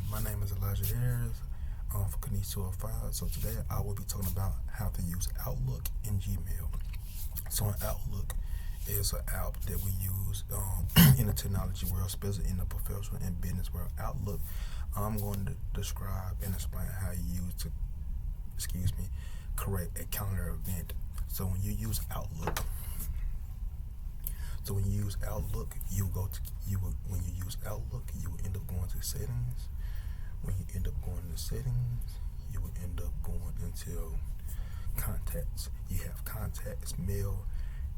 My name is Elijah Harris for Kanice 205. So today I will be talking about how to use Outlook in Gmail. So an Outlook is an app that we use in the technology world, especially in the professional and business world. Outlook, I'm going to describe and explain how you use to, create a calendar event. So when you use Outlook, you go to when you use Outlook, you will end up going to settings. When you end up going to settings, you will end up going into contacts. You have contacts, mail,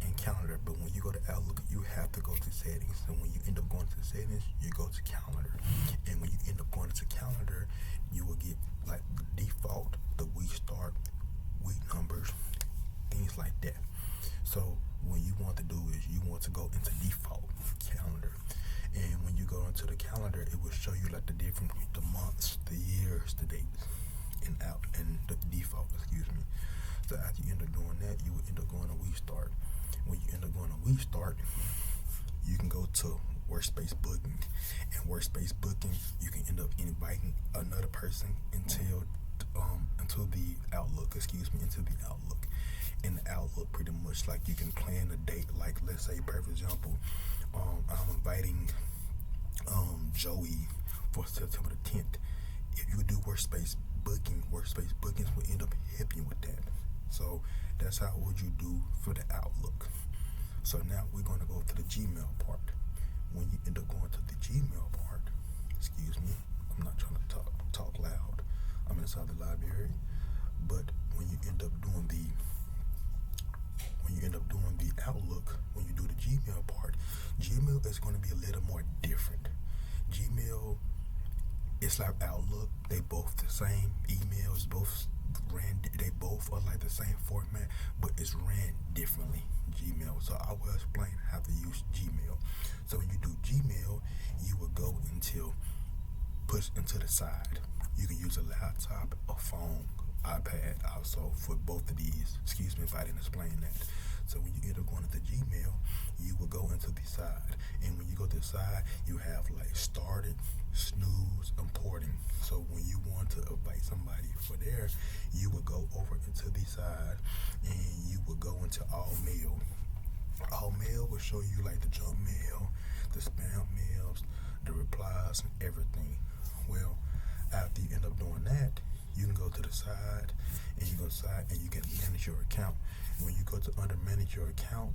and calendar. But when you go to Outlook, you have to go to settings. And when you end up going to settings, you go to calendar. And when you end up going to calendar, you will get like the default, the week start, week numbers, things like that. So what you want to do is you want to go into default calendar. And when you go into the calendar, it will show you like the months, the years, the dates, and the default, So after you end up doing that, you will end up going to week start. When you end up going to week start, you can go to workspace booking. And workspace booking, you can end up inviting another person into the Outlook, into the Outlook. In the Outlook, pretty much like you can plan a date, like let's say, for example, I'm inviting Joey for September the 10th. If you do workspace bookings will end up helping you with that. So that's how would you do for the Outlook. So now we're going to go to the Gmail part. When you end up going to the Gmail part, I'm not trying to talk loud. I'm inside the library. But when you end up doing the Outlook, when you do the Gmail part, Gmail is going to be a little more different. Gmail, it's like Outlook. They both the same. Emails they both are like the same format, but it's ran differently. Gmail. So I will explain how to use Gmail. So when you do Gmail, you will go push into the side. You can use a laptop, a phone, iPad also for both of these. Excuse me if I didn't explain that. So when you end up going into Gmail, you will go into the side. And when you go to the side, you have like started, snooze, importing. So when you want to invite somebody for there, you will go over into the side and you will go into all mail. All mail will show you like the junk mail, the spam mails, the replies, and everything. Well, after you end up doing that, you can go to the side and you can manage your account. When you go to under manage your account,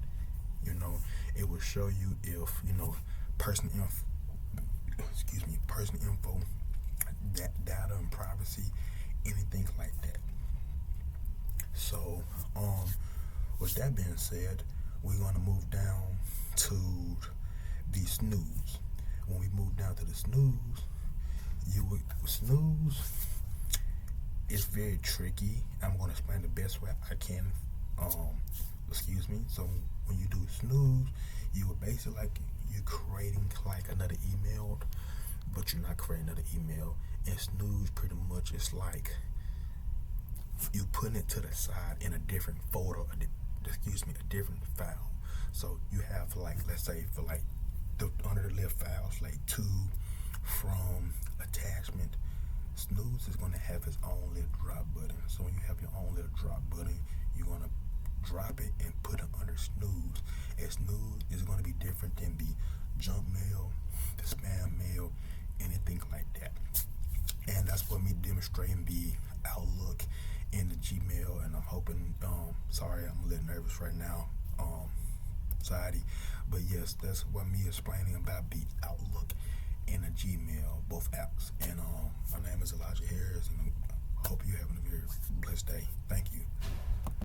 it will show you if, person info, data and privacy, anything like that. So, with that being said, we're going to move down to the snooze. When we move down to the snooze, it's very tricky. I'm going to explain the best way I can. So when you do snooze, you will basically like you're creating like another email, but you're not creating another email. And snooze pretty much is like you putting it to the side in a different folder, a different file. So you have like, let's say for like under the list files, like to, from, attachment. Snooze is going to have its own little drop button. So when you have your own little drop button, you're going to drop it and put it under snooze. And snooze is going to be different than the junk mail, the spam mail, anything like that. And that's what me demonstrating the Outlook and the Gmail. And I'm hoping, sorry, I'm a little nervous right now, anxiety. But yes, that's what me explaining about the Outlook and the Gmail, both apps. And my name is Elijah Harris, and I hope you're having a very blessed day. Thank you.